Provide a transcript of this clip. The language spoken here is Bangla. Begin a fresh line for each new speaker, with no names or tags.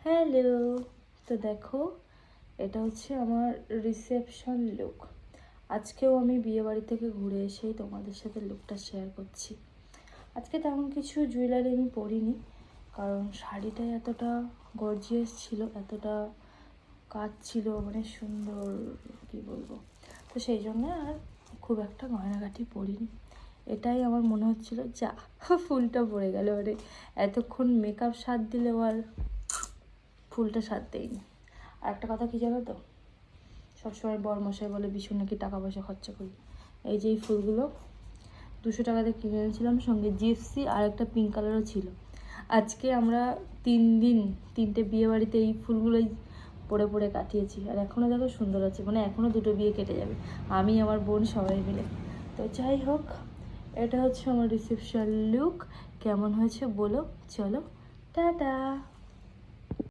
হ্যালো, তো দেখো এটা হচ্ছে আমার রিসেপশন লুক। আজকেও আমি বিয়েবাড়ি থেকে ঘুরে এসেই তোমাদের সাথে লুকটা শেয়ার করছি। আজকে তেমন কিছু জুয়েলারি আমি পরিনি, কারণ শাড়িটা এতটা গর্জিয়াস ছিল, এতটা কাজ ছিল, মানে সুন্দর, কি বলবো। তো সেই জন্য আর খুব একটা গয়নাগাটি পরিনি। এটাই আমার মনে হচ্ছিল, যা ফুলটা পড়ে গেল, মানে এতক্ষণ মেকআপ সাথ দিলেও আর ফুলটা সাথ দেয়নি। আর একটা কথা কি জানো তো, সবসময় বরমশাই বলে ভীষণ নাকি টাকা পয়সা খরচা করি। এই যে এই ফুলগুলো 200 টাকাতে কিনে এনেছিলাম, সঙ্গে জিপসি আর একটা পিঙ্ক কালারও ছিল। আজকে আমরা 3 দিন 3টে বিয়ে বাড়িতে এই ফুলগুলোই পরে পরে কাটিয়েছি। আর এখনও দেখো সুন্দর আছে, মানে এখনও 2টো বিয়ে কেটে যাবে, আমি আমার বোন সবাই মিলে। তো যাই হোক, এটা হচ্ছে আমার রিসেপশন লুক। কেমন হয়েছে বলো, চলো টাটা।